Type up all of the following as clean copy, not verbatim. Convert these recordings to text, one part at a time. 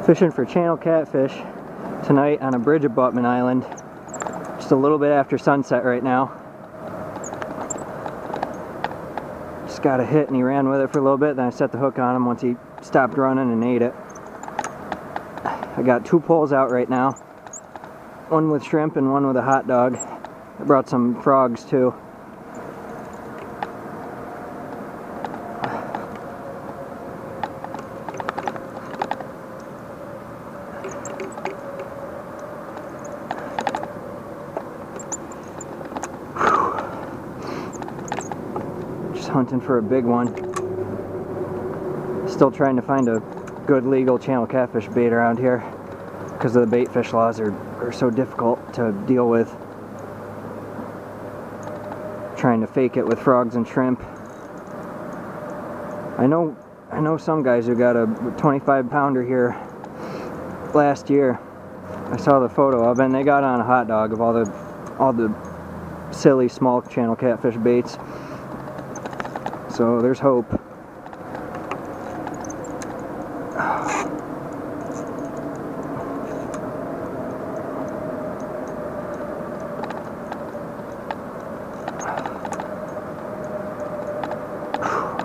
Fishing for channel catfish tonight on a bridge abutment island. Just a little bit after sunset right now. Just got a hit and he ran with it for a little bit, then I set the hook on him once he stopped running and ate it. I got 2 poles out right now. One with shrimp and one with a hot dog. I brought some frogs too. Hunting for a big one. Still trying to find a good legal channel catfish bait around here because the bait fish laws are so difficult to deal with. Trying to fake it with frogs and shrimp. I know some guys who got a 25-pounder here last year. I saw the photo of it and they got on a hot dog of all the silly small channel catfish baits. So there's hope.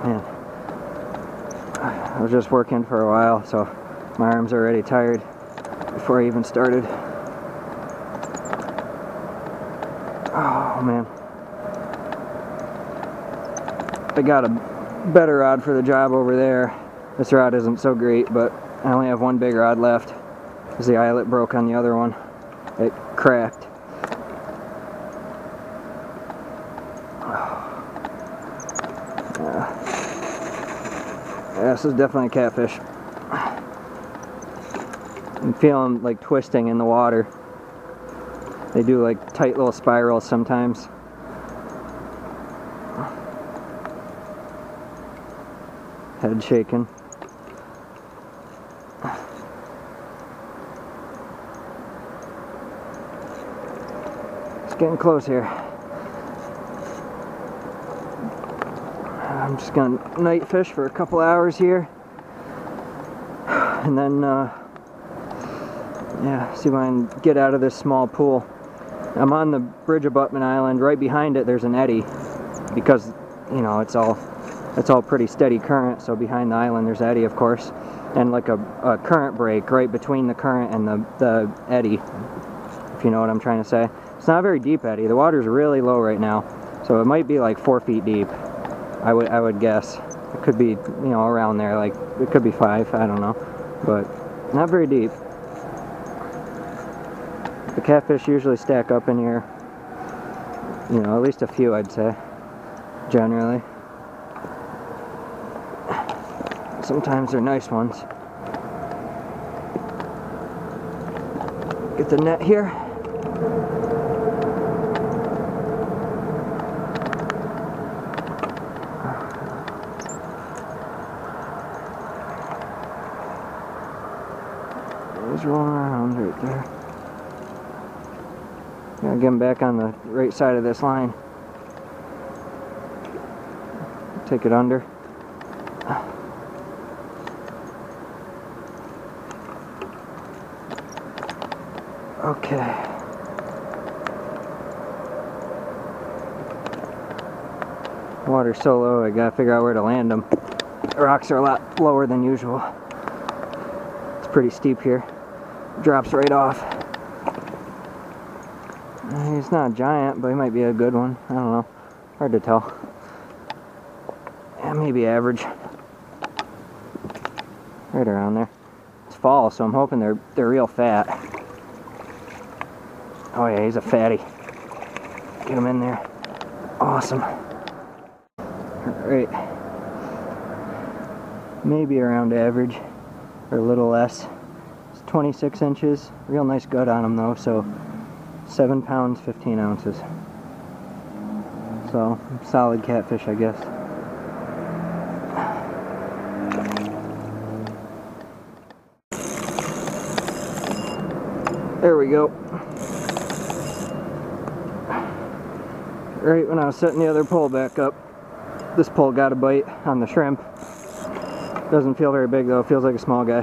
Man, I was just working for a while, so my arms are already tired before I even started. Oh man. I got a better rod for the job over there. This rod isn't so great, but I only have one big rod left because the eyelet broke on the other one. It cracked. Yeah, this is definitely a catfish. I'm feeling like twisting in the water. They do like tight little spirals sometimes. Head shaking. It's getting close here. I'm just gonna night fish for a couple hours here, and then yeah, see if I can get out of this small pool. I'm on the bridge abutment island. Right behind it there's an eddy because, you know, it's all pretty steady current, so behind the island there's eddy, of course, and like a current break right between the current and the eddy, if you know what I'm trying to say. It's not a very deep eddy. The water's really low right now, so it might be like 4 feet deep. I would guess. It could be, you know, around there, like it could be 5, I don't know, but not very deep. The catfish usually stack up in here, you know, at least a few, I'd say, generally. Sometimes they're nice ones. Get the net here. He's rolling around right there. Gotta get him back on the right side of this line. Take it under. Okay. Water's so low, I gotta figure out where to land them. The rocks are a lot lower than usual. It's pretty steep here. Drops right off. He's not a giant, but he might be a good one. I don't know. Hard to tell. Yeah, maybe average. Right around there. It's fall, so I'm hoping they're real fat. Oh yeah, he's a fatty. Get him in there. Awesome. Alright. Maybe around average, or a little less. It's 26 inches. Real nice gut on him though, so 7 pounds, 15 ounces. So, solid catfish, I guess. There we go. Right when I was setting the other pole back up, this pole got a bite on the shrimp. Doesn't feel very big though, it feels like a small guy.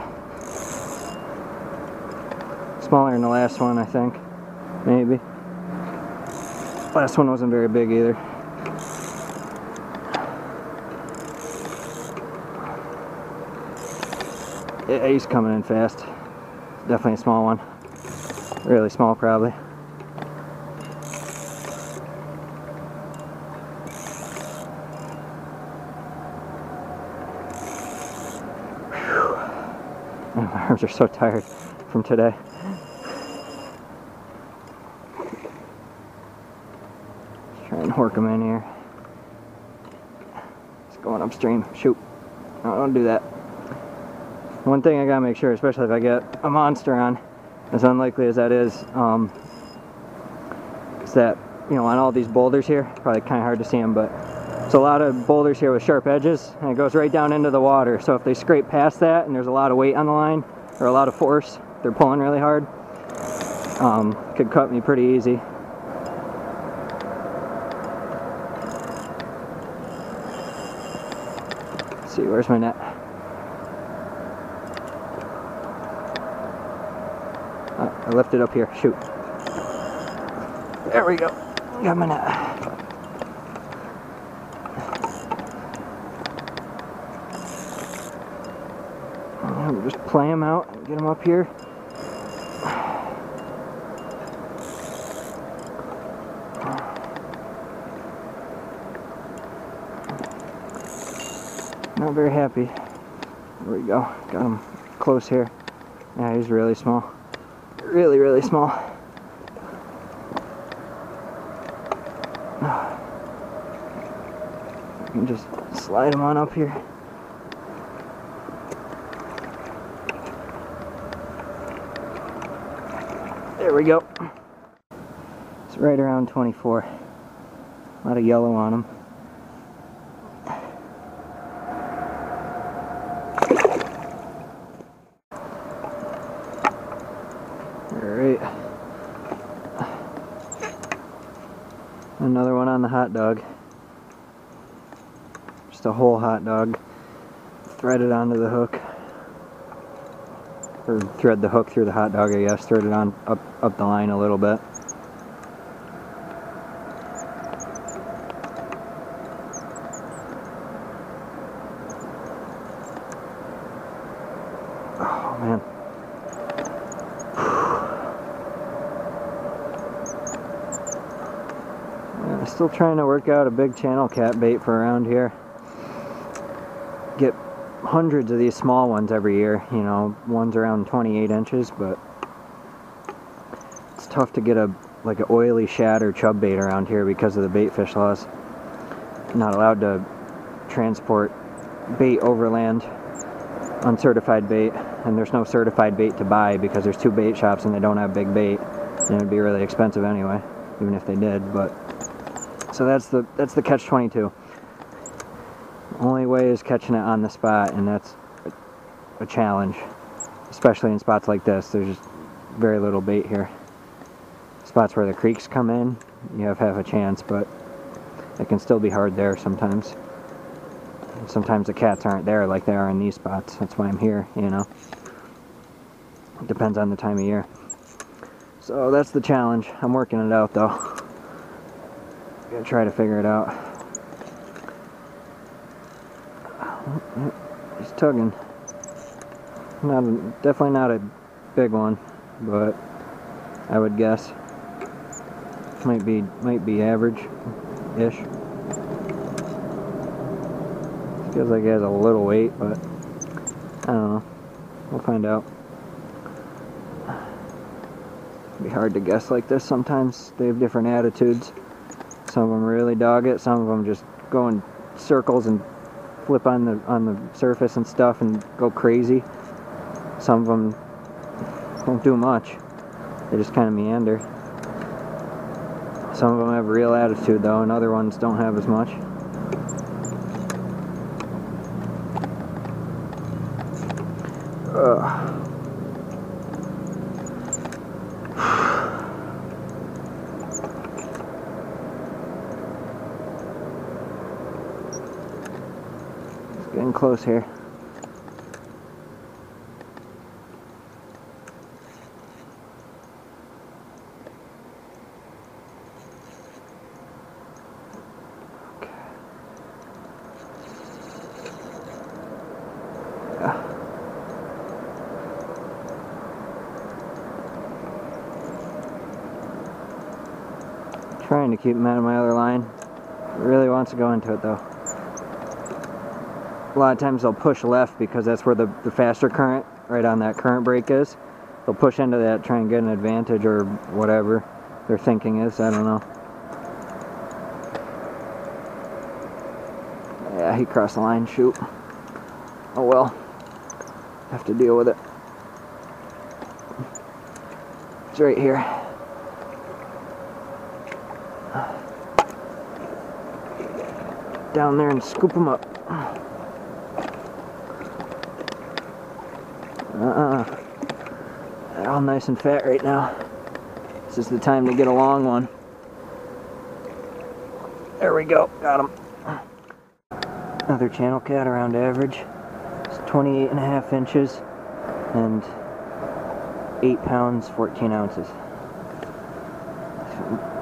Smaller than the last one, I think. Maybe. Last one wasn't very big either. Yeah, he's coming in fast. Definitely a small one. Really small, probably. Whew. My arms are so tired from today. Let's try and hork him in here. It's going upstream. Shoot. No, don't do that. One thing I gotta make sure, especially if I get a monster on, as unlikely as that is that, you know, on all these boulders here, probably kind of hard to see them, but there's a lot of boulders here with sharp edges, and it goes right down into the water. So if they scrape past that, and there's a lot of weight on the line, or a lot of force, they're pulling really hard, could cut me pretty easy. Let's see, where's my net? I left it up here. Shoot. There we go. Got my net. I'll just play him out and get him up here. Not very happy. There we go. Got him close here. Yeah, he's really small. Really, really small. I can just slide him on up here. There we go. It's right around 24. A lot of yellow on him. Alright. Another one on the hot dog. Just a whole hot dog threaded onto the hook. Or thread the hook through the hot dog, I guess. Thread it on up the line a little bit. Oh man. I'm still trying to work out a big channel cat bait for around here. Get hundreds of these small ones every year, you know, ones around 28 inches, but it's tough to get like an oily shad or chub bait around here because of the bait fish laws. I'm not allowed to transport bait overland, uncertified bait, and there's no certified bait to buy because there's 2 bait shops and they don't have big bait, and it'd be really expensive anyway, even if they did. But so that's the catch-22. Only way is catching it on the spot, and that's a challenge, especially in spots like this. There's just very little bait here. Spots where the creeks come in, you have half a chance, but it can still be hard there sometimes. Sometimes the cats aren't there like they are in these spots. That's why I'm here, you know. It depends on the time of year. So that's the challenge. I'm working it out though. Gotta try to figure it out. He's tugging. Definitely not a big one, but I would guess might be average-ish. Feels like he has a little weight, but I don't know. We'll find out. It'd be hard to guess like this sometimes. They have different attitudes. Some of them really dog it. Some of them just go in circles and flip on the surface and stuff and go crazy. Some of them don't do much. They just kind of meander. Some of them have real attitude though, and other ones don't have as much. It's getting close here. Trying to keep him out of my other line. Really wants to go into it though. A lot of times they'll push left because that's where the faster current, right on that current break is. They'll push into that, try and get an advantage or whatever their thinking is, I don't know. Yeah, he crossed the line, shoot. Oh well, have to deal with it. It's right here. Down there and scoop them up. They're all nice and fat right now. This is the time to get a long one. There we go, got him. Another channel cat around average. It's 28.5 inches and 8 pounds, 14 ounces.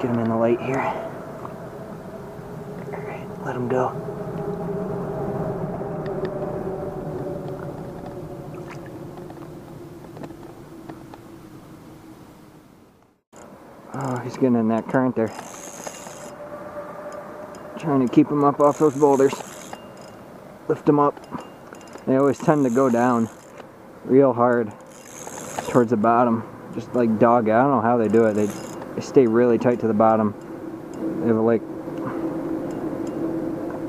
Get him in the light here. Alright, let him go. Oh, he's getting in that current there. Trying to keep him up off those boulders. Lift them up. They always tend to go down real hard towards the bottom. Just like dog. I don't know how they do it. They stay really tight to the bottom. They have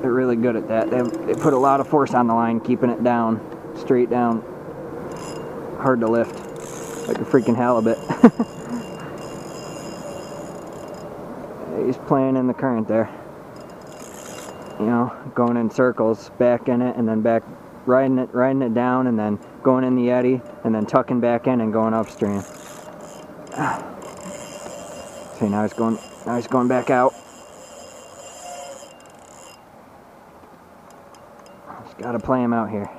they're really good at that. They put a lot of force on the line, keeping it down, straight down. Hard to lift. Like a freaking halibut. He's playing in the current there. You know, going in circles, back in it, and then back, riding it down, and then going in the eddy, and then tucking back in and going upstream. See, now he's going back out. Just gotta play him out here.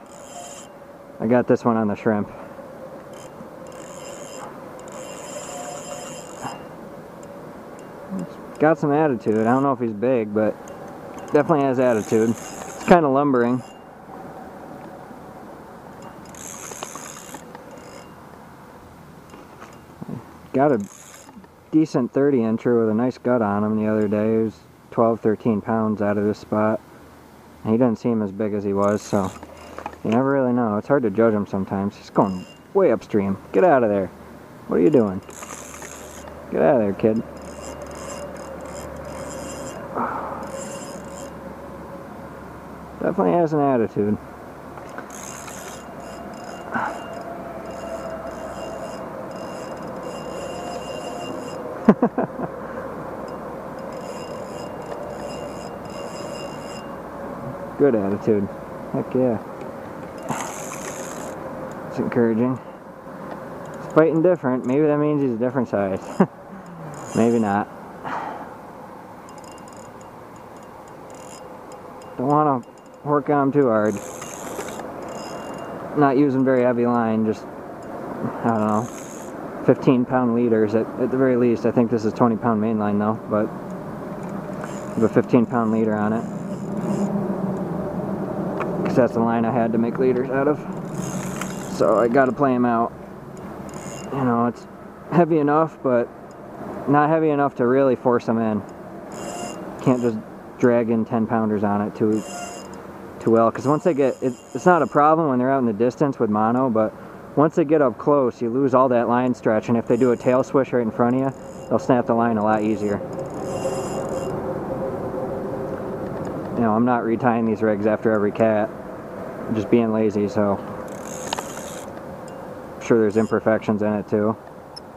I got this one on the shrimp. He's got some attitude. I don't know if he's big, but definitely has attitude. It's kind of lumbering. Got a decent 30-incher with a nice gut on him the other day. He was 12, 13 pounds out of this spot. And he doesn't seem as big as he was, so you never really know. It's hard to judge him sometimes. He's going way upstream. Get out of there. What are you doing? Get out of there, kid. Definitely has an attitude. Good attitude. Heck yeah. It's encouraging. He's fighting different. Maybe that means he's a different size. Maybe not. Don't want to work on him too hard. Not using very heavy line, just, I don't know, 15-pound leaders at the very least. I think this is 20-pound main line though, but with a 15-pound leader on it. Because that's the line I had to make leaders out of. So I gotta play him out. You know, it's heavy enough, but not heavy enough to really force him in. Can't just drag in 10-pounders on it too well, because once they get it's not a problem when they're out in the distance with mono, but once they get up close, you lose all that line stretch, and if they do a tail swish right in front of you, they'll snap the line a lot easier. You know, I'm not retying these rigs after every cat. I'm just being lazy, so I'm sure there's imperfections in it too.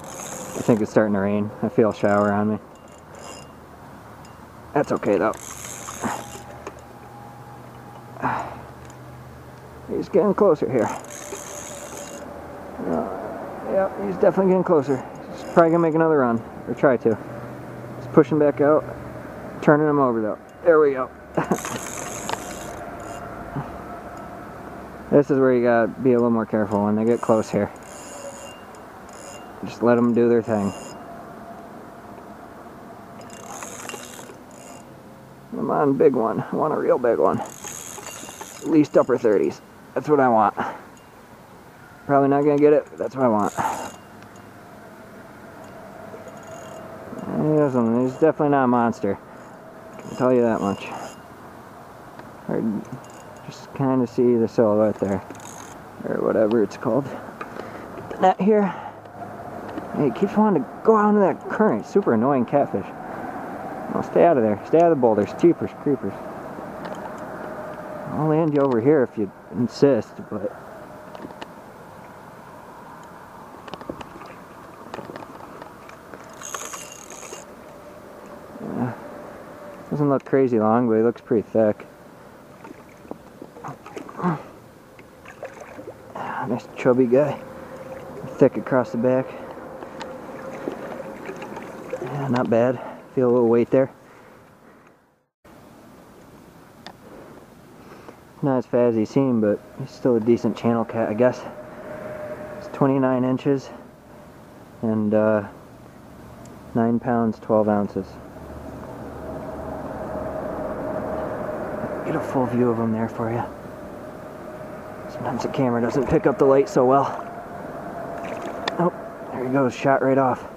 I think it's starting to rain. I feel a shower on me. That's okay though. He's getting closer here. Yeah, he's definitely getting closer. He's probably gonna make another run, or try to. He's pushing back out, turning him over though. There we go. This is where you gotta be a little more careful when they get close here. Just let them do their thing. Come on, big one. I want a real big one. At least upper 30s. That's what I want. Probably not gonna get it, but that's what I want. He's definitely not a monster. I can tell you that much. Hard just kind of see the silhouette there, or whatever it's called. Get the net here. Hey, it keeps wanting to go out into that current. Super annoying catfish. No, stay out of there. Stay out of the boulders. Jeepers creepers. I'll land you over here if you insist, but... yeah. Doesn't look crazy long, but he looks pretty thick. Nice chubby guy. Thick across the back. Yeah, not bad. Feel a little weight there. Not as fat as he seemed, but he's still a decent channel cat, I guess. It's 29 inches and 9 pounds, 12 ounces. Get a full view of him there for you. Sometimes the camera doesn't pick up the light so well. Oh, there he goes, shot right off.